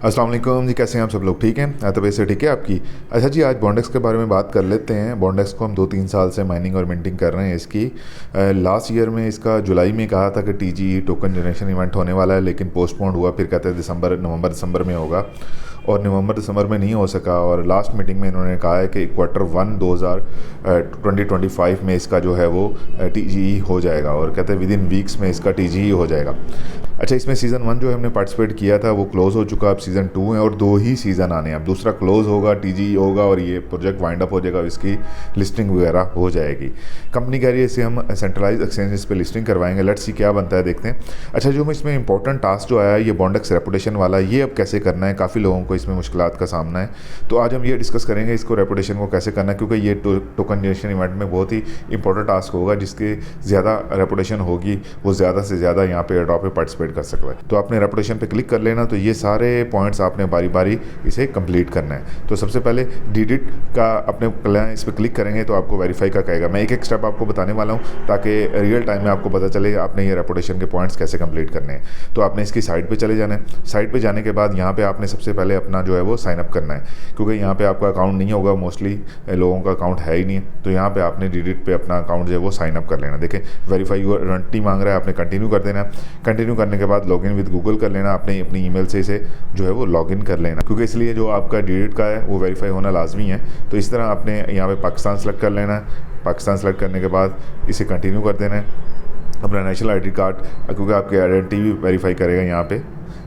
अस्सलाम वालेकुम जी, कैसे हैं आप सब लोग? ठीक हैं? तबीयत से ठीक है आपकी? अच्छा जी, आज बॉन्डेक्स के बारे में बात कर लेते हैं। बॉन्डेक्स को हम 2-3 साल से माइनिंग और मिंटिंग कर रहे हैं इसकी। लास्ट ईयर में इसका जुलाई में कहा था कि टीजी टोकन जनरेशन इवेंट होने वाला है, लेकिन पोस्टपोन्ड हुआ। फिर कहते हैं नवंबर दिसंबर में होगा, और नवंबर दिसंबर में नहीं हो सका। और लास्ट मीटिंग में इन्होंने कहा है कि Q1 2025 में इसका जो है वो टीजी हो जाएगा, और कहते हैं विदिन वीक्स में इसका टीजी हो जाएगा। अच्छा, इसमें सीज़न 1 जो हमने पार्टिसिपेट किया था वो क्लोज़ हो चुका। अब सीज़न 2 है और 2 ही सीज़न आने हैं। अब दूसरा क्लोज़ होगा, टीजी होगा, और ये प्रोजेक्ट वाइंड अप हो जाएगा, इसकी लिस्टिंग वगैरह हो जाएगी। कंपनी कह रही है इसे हम सेंट्रलाइज एक्सचेंजेस पे लिस्टिंग करवाएंगे। लेट्स सी क्या बनता है, देखते हैं। अच्छा, जो इसमें इंपॉर्टेंट टास्क जो आया है ये बॉन्डेक्स रेपुटेशन वाला, ये अब कैसे करना है। काफ़ी लोगों को इसमें मुश्किलात का सामना है, तो आज हम ये डिस्कस करेंगे इसको, रेपुटेशन को कैसे करना है, क्योंकि ये टोकन जनरेशन इवेंट में बहुत ही इंपॉर्टेंट टास्क होगा। जिसके ज़्यादा रेपुटेशन होगी वो ज़्यादा से ज़्यादा यहाँ पे एयरड्रॉप पे पार्टिसिपेट कर सकता है। तो आपने रेपुटेशन पे क्लिक कर लेना। तो ये सारे पॉइंट्स आपने बारी बारी इसे कंप्लीट करना है। तो सबसे पहले डिडिट का अपने इस पर क्लिक करेंगे तो आपको वेरीफाई का कहेगा। मैं एक एक स्टेप आपको बताने वाला हूँ ताकि रियल टाइम में आपको पता चले आपने ये रेपुटेशन के पॉइंट्स कैसे कंप्लीट करने हैं। तो आपने इसकी साइट पे चले जाना है। साइट पे जाने के बाद यहाँ पे आपने सबसे पहले अपना जो है वो साइन अप करना है, क्योंकि यहाँ पे आपका अकाउंट नहीं होगा। मोस्टली लोगों का अकाउंट है ही नहीं, तो यहाँ पे आपने डिडिट पे अपना अकाउंट जो है वो साइन अप कर लेना। देखें, वेरीफाई यूर आइडेंटिटी मांग रहा है, आपने कंटिन्यू कर देना। कंटिन्यू करने के बाद लॉगिन विद गूगल कर लेना। आपने अपनी ईमेल से इसे जो है वो लॉगिन कर लेना, क्योंकि इसलिए जो आपका डिडिट का है वो वेरीफाई होना लाजमी है। तो इस तरह आपने यहाँ पे पाकिस्तान सेलेक्ट कर लेना है। पाकिस्तान सेलेक्ट करने के बाद इसे कंटिन्यू कर देना है। अपना नेशनल आईडी कार्ड, क्योंकि आपकी आइडेंटिटी भी वेरीफाई करेगा यहाँ पे,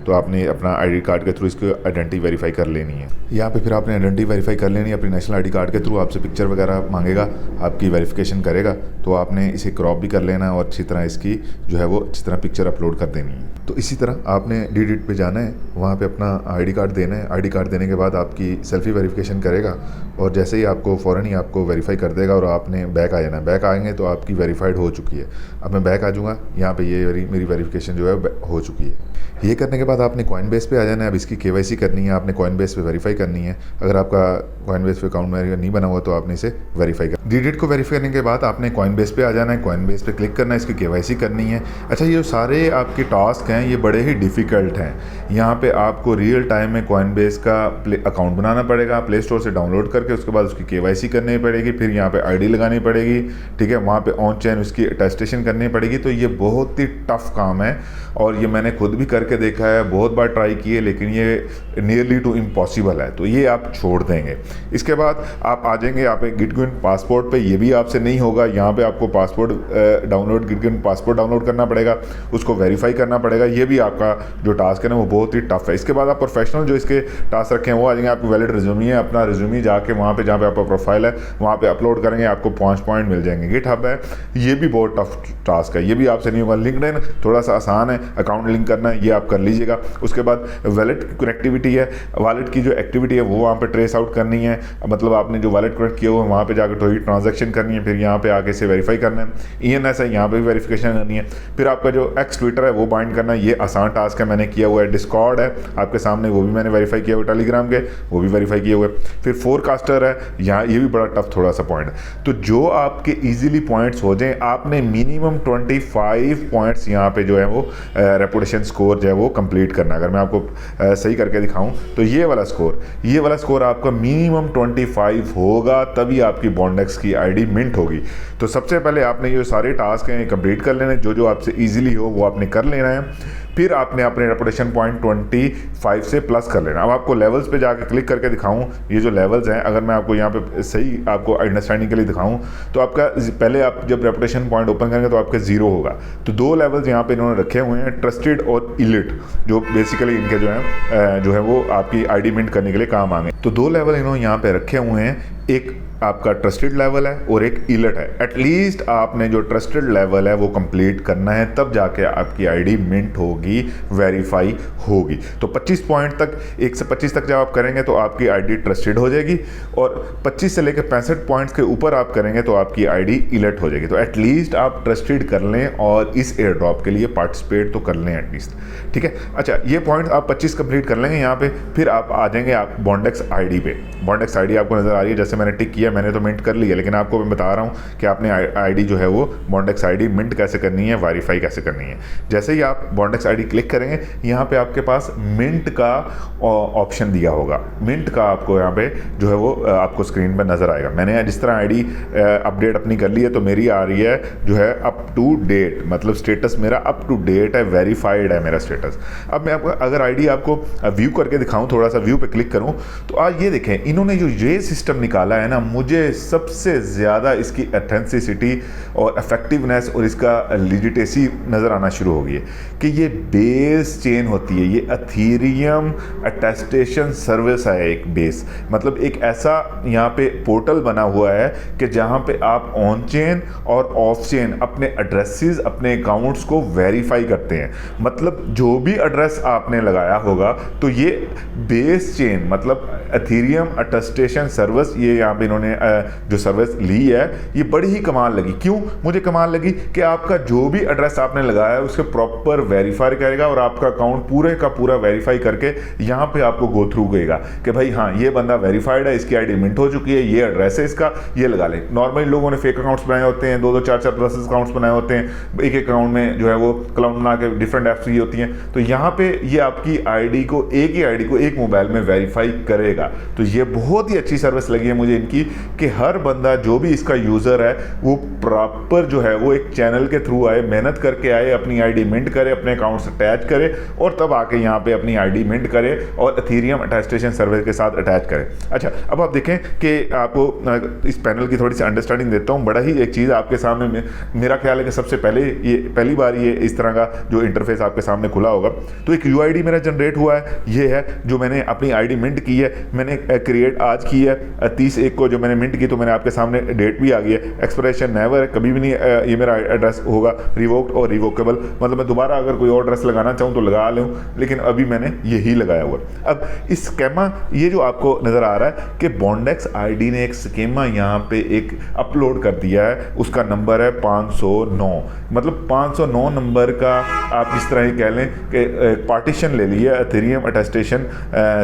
तो आपने अपना आईडी कार्ड के थ्रू इसको आइडेंटिटी वेरीफाई कर लेनी है। यहाँ पे फिर आपने आइडेंटिटी वेरीफाई कर लेनी है अपनी नेशनल आईडी कार्ड के थ्रू। आपसे पिक्चर वगैरह मांगेगा, आपकी वेरिफिकेशन करेगा, तो आपने इसे क्रॉप भी कर लेना है और अच्छी तरह इसकी जो है वो अच्छी तरह पिक्चर अपलोड कर देनी है। तो इसी तरह आपने डिडिट पे जाना है, वहाँ पे अपना आईडी कार्ड देना है। आईडी कार्ड देने के बाद आपकी सेल्फी वेरिफिकेशन करेगा, और जैसे ही आपको फ़ौरन ही आपको वेरीफाई कर देगा, और आपने बैक आ जाना है। बैक आएंगे तो आपकी वेरीफाइड हो चुकी है। अब मैं बैक आ जाऊँगा, यहाँ पे ये मेरी वेरिफिकेशन जो है हो चुकी है। ये करने के बाद आपने कॉइनबेस पे आ जाना है। अब इसकी केवाईसी करनी है, आपने कॉइनबेस पे वेरीफाई करनी है। अगर आपका कॉइनबेस पे अकाउंट में नहीं बना हुआ तो आपने इसे वेरीफाई कर डिडिट को वेरीफाई करने के बाद आपने कॉइनबेस पे आ जाना है। कॉइनबेस पे क्लिक करना है, इसकी केवाईसी करनी है। अच्छा, ये सारे आपके टास्क हैं ये बड़े ही डिफ़िकल्ट हैं। यहाँ पे आपको रियल टाइम में कॉइनबेस का अकाउंट बनाना पड़ेगा, प्ले स्टोर से डाउनलोड करके उसके बाद उसकी केवाईसी करनी पड़ेगी, फिर यहाँ पे आईडी लगानी पड़ेगी, ठीक है। वहाँ पे ऑन चेन उसकी अटेस्टेशन करनी पड़ेगी। तो ये बहुत ही टफ काम है, और ये मैंने खुद भी करके देखा है, बहुत बार ट्राई किए, लेकिन ये नियरली टू इम्पॉसिबल है। तो ये आप छोड़ देंगे। इसके बाद आप आ जाएंगे यहाँ पे गिटकॉइन पासपोर्ट पे। ये भी आपसे नहीं होगा। यहाँ पे आपको पासपोर्ट गिटकॉइन पासपोर्ट डाउनलोड करना पड़ेगा, उसको वेरीफाई करना पड़ेगा। ये भी आपका जो टास्क है ना वो बहुत ही टफ है। इसके बाद आप प्रोफेशनल जो इसके टास्क रखे हैं वो आ जाएंगे। आपकी वैलिड रिज्यूमी है, अपना रिज्यूमी जाके वहाँ पे जहाँ पे आपका प्रोफाइल है वहाँ पे अपलोड करेंगे, आपको 5 पॉइंट मिल जाएंगे। गिटहब है, ये भी बहुत टफ टास्क है, ये भी आपसे नहीं होगा। लिंक्डइन थोड़ा सा आसान है, अकाउंट लिंक करना है, ये आप कर लीजिएगा। उसके बाद वैलेट कनेक्टिविटी है, वॉलेट की जो एक्टिविटी है वो वहाँ पे ट्रेस आउट करनी है। मतलब आपने जो वॉलेट कनेक्ट किया हुआ है वहाँ पे जाकर थोड़ी ट्रांजैक्शन करनी है, फिर यहाँ पे आके से वेरीफाई करना है। ENS है, यहाँ पे भी वेरिफिकेशन करनी है। फिर आपका जो एक्स ट्विटर है वो बाइंड करना है, ये आसान टास्क है, मैंने किया हुआ है। डिस्कॉर्ड है आपके सामने, वो भी मैंने वेरीफाई किया हुआ है। टेलीग्राम के वो भी वेरीफाई किए हुए। फिर फोरकास्टर है, यहाँ ये भी बड़ा टफ थोड़ा सा पॉइंट है। तो जो आपके ईजिली पॉइंट्स हो जाए, आपने मिनिमम 25 पॉइंट्स यहाँ पे जो है वो रेपुटेशन स्कोर जो है वो कंप्लीट करना है। अगर मैं आपको सही करके दिखाऊं तो ये वाला स्कोर आपका मिनिमम 25 होगा, तभी आपकी बॉन्डेक्स की आईडी मिंट होगी। तो सबसे पहले आपने ये सारे टास्क हैं कंप्लीट कर लेने, जो आपसे इजीली हो वो आपने कर लेना है। फिर आपने अपने रेपुटेशन पॉइंट 25 से प्लस कर लेना। अब आपको लेवल्स पे जाकर क्लिक करके दिखाऊं, ये जो लेवल्स हैं, अगर मैं आपको यहाँ पे सही आपको अंडरस्टैंडिंग के लिए दिखाऊं तो आपका पहले आप जब रेपुटेशन पॉइंट ओपन करेंगे तो आपका 0 होगा। तो 2 लेवल्स यहाँ पे इन्होंने रखे हुए हैं, ट्रस्टेड और इलिट, जो बेसिकली इनके जो है वो आपकी आईडी मिंट करने के लिए काम आएंगे। तो 2 लेवल इन्होंने यहाँ पे रखे हुए हैं, एक आपका ट्रस्टेड लेवल है और एक इलिट है। एटलीस्ट आपने जो ट्रस्टेड लेवल है वो कंप्लीट करना है, तब जाके आपकी आईडी मिंट होगी, वेरीफाई होगी। तो 25 पॉइंट तक, 1 से 25 तक जब आप करेंगे तो आपकी आईडी ट्रस्टेड हो जाएगी, और 25 से लेकर 65 पॉइंट्स के ऊपर आप करेंगे तो आपकी आईडी इलिट हो जाएगी। तो एटलीस्ट आप ट्रस्टेड कर लें और इस एयर ड्रॉप के लिए पार्टिसिपेट तो कर लें एटलीस्ट, ठीक है। अच्छा, ये पॉइंट आप 25 कंप्लीट कर लेंगे यहाँ पे। फिर आप आ जाएंगे आप बॉन्डेक्स आईडी पे। बॉन्डेक्स आईडी आपको नजर आ रही है, जैसे मैंने टिक किया है, मैंने तो मिंट कर ली है, लेकिन आपको मैं बता रहा हूँ कि आपने आईडी जो है वो बॉन्डेक्स आईडी मिंट कैसे करनी है, वेरीफाई कैसे करनी है। जैसे ही आप बॉन्डेक्स आईडी क्लिक करेंगे, यहाँ पे आपके पास मिंट का ऑप्शन दिया होगा। मिंट का आपको यहाँ पे जो है वो आपको स्क्रीन पर नज़र आएगा। मैंने जिस तरह आईडी अपडेट अपनी कर ली है, तो मेरी आ रही है जो है अप टू डेट, मतलब स्टेटस मेरा अप टू डेट है, वेरीफाइड है मेरा स्टेटस। अब मैं आपको अगर आईडी आपको व्यू करके दिखाऊं, थोड़ा सा व्यू पे क्लिक करूं, तो आज ये देखें इन्होंने जो ये सिस्टम निकाला है ना, मुझे सबसे ज़्यादा इसकी ऑथेंटिसिटी और इफेक्टिवनेस और इसका लिजिटेसी नज़र आना शुरू हो गई है कि ये बेस चेन होती है, ये एथेरियम अटेस्टेशन सर्विस है। एक बेस मतलब एक ऐसा यहाँ पे पोर्टल बना हुआ है कि जहाँ पे आप ऑन चेन और ऑफ चेन अपने एड्रेसेस, अपने अकाउंट्स को वेरीफाई करते हैं। मतलब जो भी एड्रेस आपने लगाया होगा, तो ये बेस चेन मतलब एथेरियम अटेस्टेशन सर्विस, ये यहाँ पे इन्होंने जो सर्विस ली है, ये बड़ी ही कमाल लगी। क्यों मुझे कमाल लगी कि आपका जो भी एड्रेस आपने लगाया है उसके प्रॉपर वेरीफाई करेगा और आपका अकाउंट पूरे का पूरा वेरीफाई करके यहाँ पे आपको गो थ्रू करेगा कि भाई हाँ ये बंदा वेरीफाइड है, इसकी आईडी मिंट हो चुकी है, ये एड्रेस है इसका, ये लगा लें। नॉर्मली लोगों ने फेक अकाउंट्स बनाए होते हैं, 2-2 4-4 10 अकाउंट्स बनाए होते हैं, एक अकाउंट में जो है वो क्लाउड बना के डिफरेंट ऐप्स की होती हैं। तो यहाँ पे ये आपकी आईडी को, एक ही आईडी को एक मोबाइल में वेरीफाई करेगा। तो ये बहुत ही अच्छी सर्विस लगी है मुझे इनकी कि हर बंदा जो भी इसका यूज़र है वो प्रॉपर जो है वो एक चैनल के थ्रू आए, मेहनत करके आए, अपनी आईडी मिंट करे, अपने अकाउंट से अटैच करे और तब आके यहाँ पे अपनी आईडी मिंट करे और एथेरियम अटेस्टेशन सर्विस के साथ अटैच करे। अच्छा, अब आप देखें कि आपको इस पैनल की थोड़ी सी अंडरस्टैंडिंग देता हूँ। बड़ा ही एक चीज़ आपके सामने मेरा ख्याल है कि सबसे पहले ये पहली बार ये इस तरह का जो इंटरफेस आपके सामने खुला होगा। तो एक यूआईडी मेरा जनरेट हुआ है, ये है जो मैंने अपनी आईडी मिंट की है, मैंने क्रिएट आज की है 30/1 को जो मैंने मिंट की, तो मैंने आपके सामने डेट भी आ गई है, एक्सप्रेशन नेवर है, कभी भी नहीं ये मेरा एड्रेस होगा, रिवोक्ड और रिवोकेबल, मतलब मैं दोबारा अगर कोई और एड्रेस लगाना चाहूँ तो लगा लूँ, लेकिन अभी मैंने यही लगाया हुआ। अब इस स्कीमा ये जो आपको नज़र आ रहा है कि बॉन्डेक्स आईडी ने एक स्कीमा यहाँ पे एक अपलोड कर दिया है, उसका नंबर है 509, मतलब 509 नंबर का आप इस तरह ही कह लें कि पार्टीशन ले लिया एथेरियम अटेस्टेशन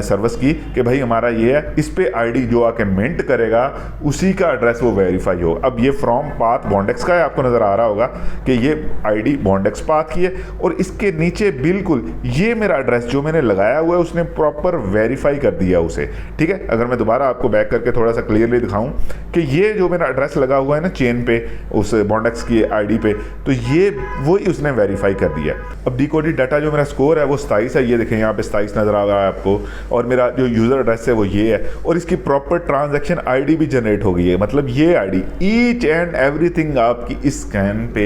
सर्विस की कि भाई हमारा ये है, इस पे आईडी जो आके मिंट करेगा उसी का एड्रेस वो वेरीफाई हो। अब ये फ्रॉम पाथ बॉन्डेक्स का है, आपको नज़र आ रहा होगा कि ये आईडी बॉन्डेक्स पाथ की है और इसके नीचे बिल्कुल ये मेरा एड्रेस जो मैंने लगाया हुआ है उसने प्रॉपर वेरीफाई कर दिया उसे। ठीक है, अगर मैं दोबारा आपको बैक करके थोड़ा सा क्लियरली दिखाऊं कि ये जो मेरा एड्रेस लगा हुआ है ना चेन पे, उस बॉन्डेक्स की आईडी पे, तो ये वही उसने वेरीफाई कर दिया। अब डिकोडेड डाटा जो मेरा स्कोर है वो 27 है, ये देखें यहाँ पे 27 नज़र आ रहा है आपको, और मेरा जो यूज़र एड्रेस है वो ये है और इसकी प्रॉपर ट्रांजैक्शन आईडी भी जनरेट हो गई है। मतलब ये आईडी ईच एंड एवरीथिंग आपकी इस स्कैन पे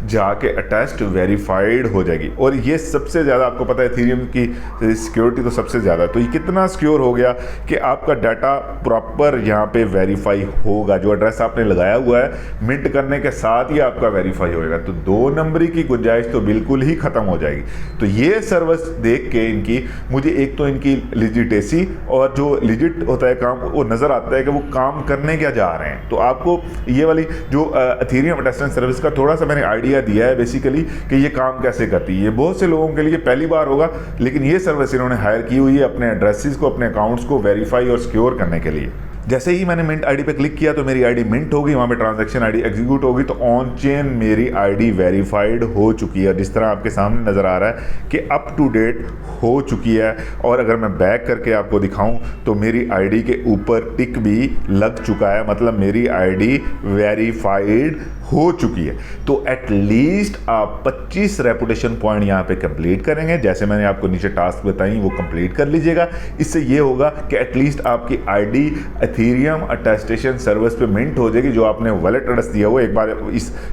जाके अटैच्ड वेरीफाइड हो जाएगी। और ये सबसे ज़्यादा आपको पता है एथेरियम की सिक्योरिटी तो सबसे ज़्यादा, तो ये कितना सिक्योर हो गया कि आपका डाटा प्रॉपर यहाँ पे वेरीफाई होगा। जो एड्रेस आपने लगाया हुआ है मिंट करने के साथ ही आपका वेरीफाई होएगा, तो 2 नंबरी की गुंजाइश तो बिल्कुल ही ख़त्म हो जाएगी। तो ये सर्विस देख के इनकी मुझे एक तो इनकी लिजिटेसी और जो लिजिट होता है काम वो नज़र आता है कि वो काम करने क्या जा रहे हैं। तो आपको ये वाली जो एथेरियम अटेस्टेशन सर्विस का थोड़ा सा मैंने आइडिया दिया है बेसिकली कि ये काम कैसे करती है। ये बहुत से लोगों के लिए पहली बार होगा, लेकिन ये सर्विस इन्होंने हायर की हुई है अपने एड्रेसेस को, अपने अकाउंट्स को वेरीफाई और सिक्योर करने के लिए। जैसे ही मैंने मिंट आईडी पे क्लिक किया तो मेरी आईडी मिंट हो गई, वहाँ पे ट्रांजैक्शन आईडी एग्जीक्यूट होगी, तो ऑन चेन मेरी आईडी वेरीफाइड हो चुकी है। जिस तरह आपके सामने नज़र आ रहा है कि अप टू डेट हो चुकी है। और अगर मैं बैक करके आपको दिखाऊं तो मेरी आईडी के ऊपर टिक भी लग चुका है, मतलब मेरी आईडी वेरीफाइड हो चुकी है। तो एटलीस्ट आप 25 रेपुटेशन पॉइंट यहाँ पे कंप्लीट करेंगे, जैसे मैंने आपको नीचे टास्क बताई वो कंप्लीट कर लीजिएगा। इससे ये होगा कि एटलीस्ट आपकी आईडी एथेरियम अटेस्टेशन सर्विस पे मिंट हो जाएगी। जो आपने वॉलेट एड्रेस दिया हुआ, एक बार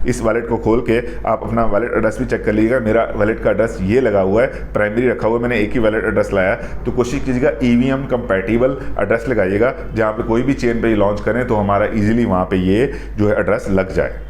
इस वॉलेट को खोल के आप अपना वॉलेट एड्रेस भी चेक कर लीजिएगा। मेरा वॉलेट का एड्रेस ये लगा हुआ है, प्राइमरी रखा हुआ है, मैंने एक ही वॉलेट एड्रेस लाया, तो कोशिश कीजिएगा EVM कंपैटिबल एड्रेस लगाइएगा, जहाँ पे कोई भी चेन पे लॉन्च करें तो हमारा ईजिली वहाँ पे ये जो है एड्रेस लग जाए।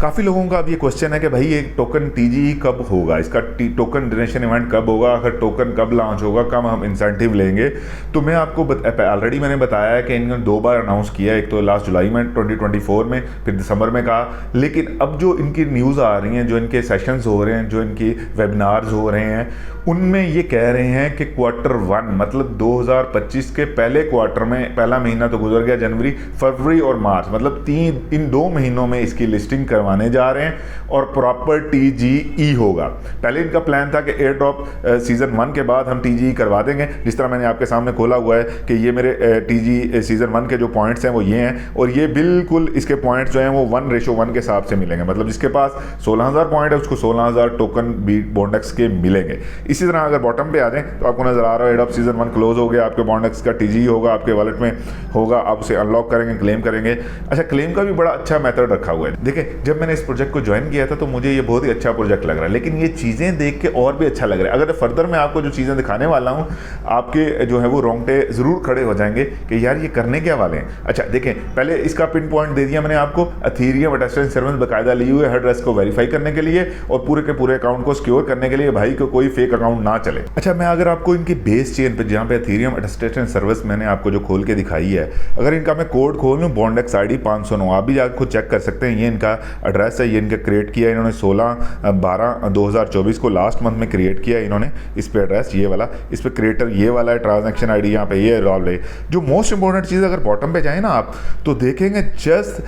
काफ़ी लोगों का अब ये क्वेश्चन है कि भाई ये टोकन टीजीई कब होगा, इसका टोकन डोनेशन इवेंट कब होगा, अगर टोकन कब लॉन्च होगा, कब हम इंसेंटिव लेंगे। तो मैं आपको ऑलरेडी मैंने बताया है कि इन्होंने 2 बार अनाउंस किया, एक तो लास्ट जुलाई में 2024 में, फिर दिसंबर में कहा। लेकिन अब जो इनकी न्यूज़ आ रही हैं, जो इनके सेशंस हो रहे हैं, जो इनकी वेबिनार्स हो रहे हैं, उनमें ये कह रहे हैं कि Q1 मतलब 2025 के पहले क्वार्टर में, पहला महीना तो गुजर गया जनवरी, फरवरी और मार्च, मतलब इन 2 महीनों में इसकी लिस्टिंग करवाने जा रहे हैं और प्रॉपर टीजीई होगा। पहले इनका प्लान था कि एयर ड्रॉप सीजन 1 के बाद हम टीजीई करवा देंगे, जिस तरह मैंने आपके सामने खोला हुआ है कि ये मेरे टीजी सीजन 1 के जो पॉइंट्स हैं वो ये हैं, और ये बिल्कुल इसके पॉइंट्स जो हैं वो 1:1 के हिसाब से मिलेंगे। मतलब जिसके पास 16,000 पॉइंट है उसको 16,000 टोकन भी बॉन्डेक्स के मिलेंगे। इसी तरह अगर बॉटम पे आ जाएं तो आपको नजर आ रहा है एयर ड्रॉप सीजन 1 क्लोज हो गया, आपके बॉन्डेक्स का टीजीई होगा, आपके वॉलेट में होगा, आप उसे अनलॉक करेंगे, क्लेम करेंगे। अच्छा, क्लेम का भी बड़ा अच्छा मेथड रखा हुआ है। देखिए, जब मैंने इस प्रोजेक्ट को ज्वाइन किया था तो मुझे ये बहुत ही अच्छा प्रोजेक्ट लग रहा है, लेकिन ये चीज़ें देख के और भी अच्छा लग रहा है। अगर फर्दर मैं आपको जो चीज़ें दिखाने वाला हूँ, आपके जो है वो रोंगटे ज़रूर खड़े हो जाएंगे कि यार ये करने क्या वाले हैं। अच्छा देखें, पहले इसका पिन पॉइंट दे दिया मैंने आपको, एथेरियम अटेस्टेंस सर्विस बाकायदा ली हुई है एड्रेस को वेरीफाई करने के लिए और पूरे के पूरे अकाउंट को सिक्योर करने के लिए, भाई को कोई फेक अकाउंट ना चले। अच्छा, मैं अगर आपको इनकी बेस चेन पे जहाँ पे एथेरियम अटेस्टेशन सर्विस मैंने आपको जो खोल के दिखाई है, अगर इनका मैं कोड खोल लूँ बॉन्डेक्स ID 509, आप भी जाकर खुद चेक कर सकते हैं। ये इनका एड्रेस है, ये इनका क्रिएट किया इन्होंने 16/12/2024 को लास्ट मंथ में क्रिएट किया इन्होंने। इस पे एड्रेस ये वाला, इस पे क्रिएटर ये वाला है, ट्रांजैक्शन ID यहाँ पे ये रॉल है। जो मोस्ट इंपॉर्टेंट चीज़, अगर बॉटम पे जाए ना आप तो देखेंगे जस्ट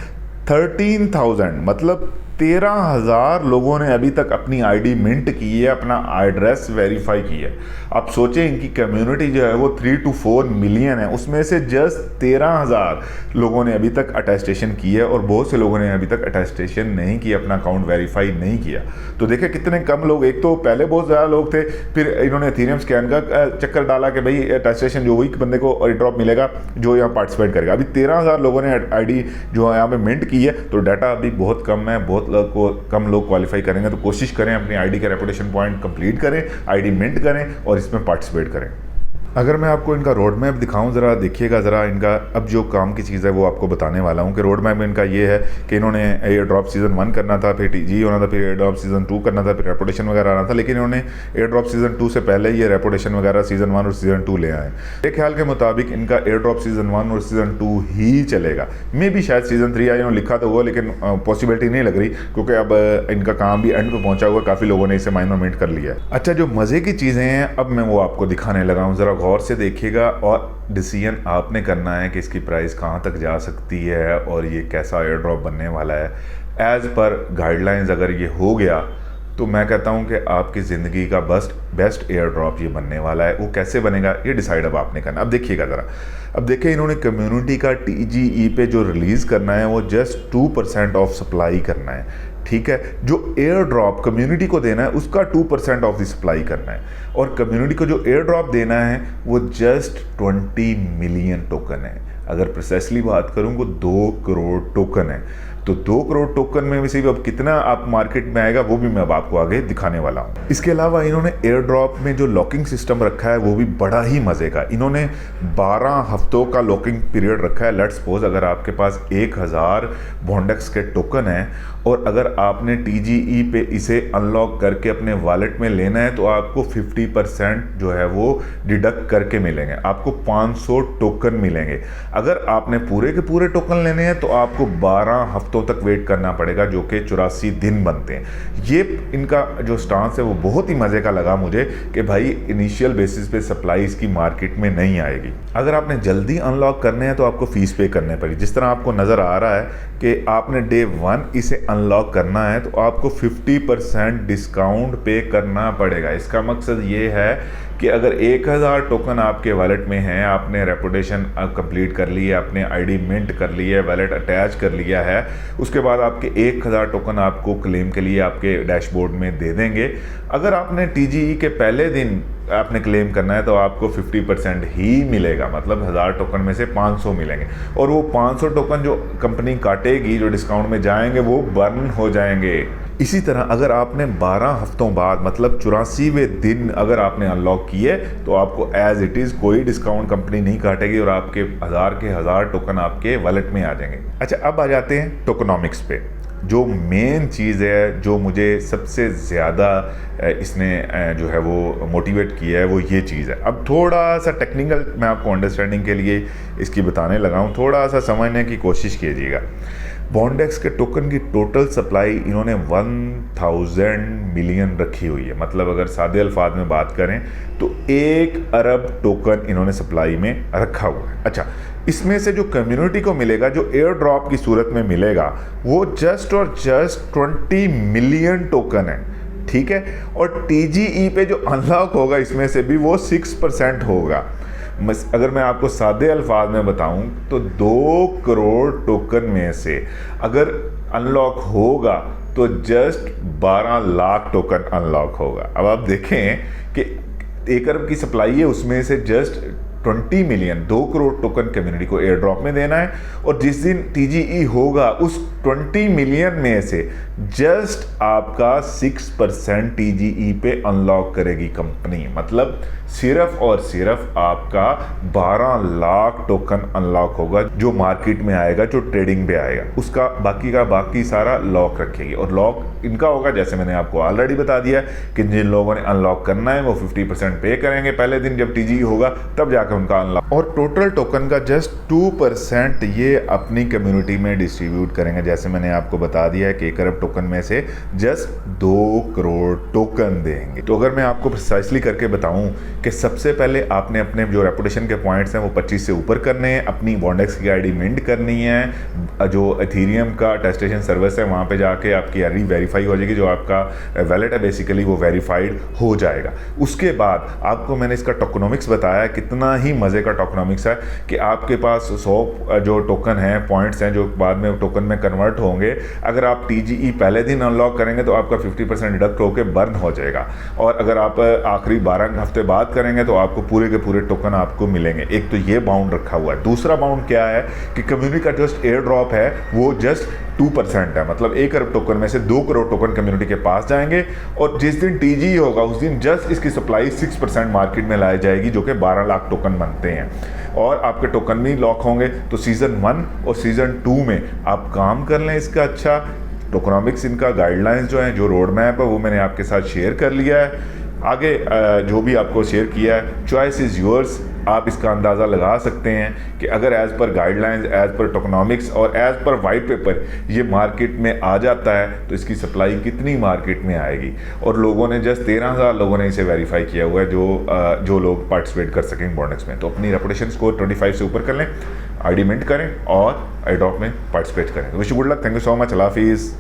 13,000 मतलब 13,000 लोगों ने अभी तक अपनी आईडी मिंट की है, अपना एड्रेस वेरीफाई किया है। आप सोचें इनकी कम्युनिटी जो है वो 3 to 4 मिलियन है, उसमें से जस्ट 13,000 लोगों ने अभी तक अटेस्टेशन की है और बहुत से लोगों ने अभी तक अटेस्टेशन नहीं किया, अपना अकाउंट वेरीफाई नहीं किया। तो देखिए कितने कम लोग, एक तो पहले बहुत ज़्यादा लोग थे, फिर इन्होंने एथेरियम स्कैन का चक्कर डाला कि भाई अटेस्टेशन जो हुई बंदे को ड्रॉप मिलेगा जो यहाँ पार्टिसिपेट करेगा। अभी 13,000 लोगों ने आईडी जो है यहाँ पे मिंट की है, तो डाटा अभी बहुत कम है, बहुत कम लोग क्वालिफाई करेंगे। तो कोशिश करें अपनी आईडी के रेपुटेशन पॉइंट कंप्लीट करें, आईडी मिंट करें और इसमें पार्टिसिपेट करें। अगर मैं आपको इनका रोड मैप दिखाऊं, ज़रा देखिएगा ज़रा इनका अब जो काम की चीज़ है वो आपको बताने वाला हूं कि रोड मैप में इनका ये है कि इन्होंने एयर ड्रॉप सीज़न 1 करना था, फिर टीजी होना था, फिर एयर ड्रॉप सीज़न 2 करना था, फिर रेपुटेशन वगैरह आना था। लेकिन इन्होंने एयर ड्रॉप सीज़न 2 से पहले ये रेपुटेशन वगैरह सीज़न 1 और सीज़न 2 ले आए। मेरे ख्याल के मुताबिक इनका एयर ड्रॉप सीज़न 1 और सीज़न 2 ही चलेगा। मे भी शायद सीज़न 3 आए, इन्होंने लिखा तो हुआ लेकिन पॉसिबिलिटी नहीं लग रही, क्योंकि अब इनका काम भी एंड पर पहुँचा हुआ, काफ़ी लोगों ने इसे माइनर मिंट कर लिया है। अच्छा, जो मज़े की चीज़ें हैं अब मैं वो आपको दिखाने लगा हूँ, ज़रा गौर से देखिएगा और डिसीजन आपने करना है कि इसकी प्राइस कहाँ तक जा सकती है और ये कैसा एयर ड्रॉप बनने वाला है। एज़ पर गाइडलाइंस अगर ये हो गया तो मैं कहता हूँ कि आपकी ज़िंदगी का बेस्ट एयर ड्रॉप ये बनने वाला है। वो कैसे बनेगा ये डिसाइड अब आपने करना। अब देखिएगा ज़रा, अब देखिए इन्होंने कम्युनिटी का टीजीई पे जो रिलीज़ करना है वो जस्ट 2% ऑफ सप्लाई करना है, ठीक है। जो एयर ड्रॉप कम्युनिटी को देना है उसका 2% ऑफ द सप्लाई करना है, और कम्युनिटी को जो एयर ड्रॉप देना है वो जस्ट 20 मिलियन टोकन है। अगर प्रिसाइसली बात करूँ वो 2 करोड़ टोकन है। तो 2 करोड़ टोकन में से भी अब कितना आप मार्केट में आएगा वो भी मैं अब आपको आगे दिखाने वाला हूँ। इसके अलावा इन्होंने एयर ड्रॉप में जो लॉकिंग सिस्टम रखा है वो भी बड़ा ही मज़े का। इन्होंने 12 हफ्तों का लॉकिंग पीरियड रखा है। लेट्स सपोज अगर आपके पास 1000 बॉन्डेक्स के टोकन है और अगर आपने टीजीई पे इसे अनलॉक करके अपने वॉलेट में लेना है तो आपको 50% जो है वो डिडक्ट करके मिलेंगे, आपको 500 टोकन मिलेंगे। अगर आपने पूरे के पूरे टोकन लेने हैं तो आपको 12 हफ्तों तक वेट करना पड़ेगा, जो कि 84 दिन बनते हैं। ये इनका जो स्टांस है वो बहुत ही मज़े का लगा मुझे कि भाई इनिशियल बेसिस पे सप्लाई इसकी मार्केट में नहीं आएगी। अगर आपने जल्दी अनलॉक करने हैं तो आपको फ़ीस पे करने पड़ेगी। जिस तरह आपको नज़र आ रहा है कि आपने डे 1 इसे अनलॉक करना है तो आपको 50% डिस्काउंट पे करना पड़ेगा। इसका मकसद ये है कि अगर 1000 टोकन आपके वॉलेट में हैं, आपने रेपुटेशन कंप्लीट कर ली है, आपने आईडी मिंट कर ली है, वॉलेट अटैच कर लिया है, उसके बाद आपके 1000 टोकन आपको क्लेम के लिए आपके डैशबोर्ड में दे देंगे। अगर आपने टीजीई के पहले दिन आपने क्लेम करना है तो आपको 50% ही मिलेगा, मतलब 1000 टोकन में से 500 मिलेंगे, और वो 500 टोकन जो कंपनी काटेगी जो डिस्काउंट में जाएंगे वो बर्न हो जाएंगे। इसी तरह अगर आपने 12 हफ्तों बाद मतलब 84वें दिन अगर आपने अनलॉक किए तो आपको एज इट इज़ कोई डिस्काउंट कंपनी नहीं काटेगी और आपके 1000 के 1000 टोकन आपके वॉलेट में आ जाएंगे। अच्छा, अब आ जाते हैं टोकनॉमिक्स पे। जो मेन चीज़ है, जो मुझे सबसे ज़्यादा इसने जो है वो मोटिवेट किया है, वो ये चीज़ है। अब थोड़ा सा टेक्निकल मैं आपको अंडरस्टैंडिंग के लिए इसकी बताने लगा हूँ, थोड़ा सा समझने की कोशिश कीजिएगा। बॉन्डेक्स के टोकन की टोटल सप्लाई इन्होंने 1000 मिलियन रखी हुई है। मतलब अगर सादे अल्फाज में बात करें तो 1 अरब टोकन इन्होंने सप्लाई में रखा हुआ है। अच्छा, इसमें से जो कम्युनिटी को मिलेगा, जो एयर ड्रॉप की सूरत में मिलेगा, वो जस्ट और जस्ट 20 मिलियन टोकन है, ठीक है। और टीजीई पे जो अनलॉक होगा इसमें से भी वो 6% होगा। अगर मैं आपको सादे अल्फाज में बताऊं तो 2 करोड़ टोकन में से अगर अनलॉक होगा तो जस्ट 12 लाख टोकन अनलॉक होगा। अब आप देखें कि 1 अरब की सप्लाई है, उसमें से just 20 million, 2 crore token community को एयर ड्रॉप में देना है। और जिस दिन टीजीई होगा उस 20 मिलियन में से जस्ट आपका 6% टीजीई पे अनलॉक करेगी कंपनी। मतलब सिर्फ और सिर्फ आपका 12 लाख टोकन अनलॉक होगा, जो मार्केट में आएगा, जो ट्रेडिंग पे आएगा, उसका बाकी का बाकी सारा लॉक रखेगी। और लॉक इनका होगा, जैसे मैंने आपको ऑलरेडी बता दिया कि जिन लोगों ने अनलॉक करना है वो 50% पे करेंगे पहले दिन, जब टीजी होगा तब जाकर उनका अनलॉक। और टोटल टोकन का जस्ट 2% ये अपनी कम्युनिटी में डिस्ट्रीब्यूट करेंगे। जैसे मैंने आपको बता दिया है कि 1 अरब टोकन में से जस्ट 2 करोड़ टोकन देंगे। तो अगर मैं आपको प्रिसाइसली करके बताऊं कि सबसे पहले आपने अपने जो रेपुटेशन के पॉइंट्स हैं वो 25 से ऊपर करने हैं, अपनी बॉन्डेक्स की आईडी मिंट करनी है, जो एथेरियम का टेस्टेशन सर्विस है वहाँ पे जाके आपकी आईडी वेरीफाई हो जाएगी, जो आपका वैलेट है बेसिकली वो वेरीफाइड हो जाएगा। उसके बाद आपको मैंने इसका टोकनोमिक्स बताया, कितना ही मज़े का टोकनोमिक्स है कि आपके पास 100 जो टोकन हैं, पॉइंट्स हैं, जो बाद में टोकन में कन्वर्ट होंगे। अगर आप टीजीई पहले दिन अनलॉक करेंगे तो आपका 50% डिडक्ट होकर बर्न हो जाएगा। और अगर आप आखिरी 12 हफ्ते बाद करेंगे तो आपको पूरे के पूरे टोकन आपको मिलेंगे। एक तो ये बाउंड रखा हुआ है। दूसरा बाउंड क्या है कि कम्युनिटी का जस्ट एयर ड्रॉप है वो जस्ट 2% है। मतलब 1 अरब टोकन में से 2 करोड़ टोकन कम्युनिटी के पास जाएंगे। और जिस दिन टीजी होगा उस दिन जस्ट इसकी सप्लाई 6% मार्केट में लाई जाएगी, जो कि 12 लाख टोकन बनते हैं। और आपके टोकन भी लॉक होंगे। तो सीज़न 1 और सीज़न 2 में आप काम कर लें इसका। अच्छा, टोकनॉमिक्स इनका गाइडलाइंस जो हैं, जो रोड मैप है वो मैंने आपके साथ शेयर कर लिया है। आगे जो भी आपको शेयर किया है, चॉइस इज़ योर्स। आप इसका अंदाज़ा लगा सकते हैं कि अगर as per guidelines, as per tokenomics और एज़ पर वाइट पेपर ये मार्केट में आ जाता है तो इसकी सप्लाई कितनी मार्केट में आएगी। और लोगों ने जस्ट 13,000 लोगों ने इसे वेरीफाई किया हुआ है, जो लोग पार्टिसिपेट कर सकेंगे बॉन्डेक्स में। तो अपनी रेपुटेशन स्कोर 25 से ऊपर कर लें, आईडी मिंट करें और एयरड्रॉप में पार्टिसिपेट करें। Wish you good luck. Thank you so much. अल्लाह हाफिज़।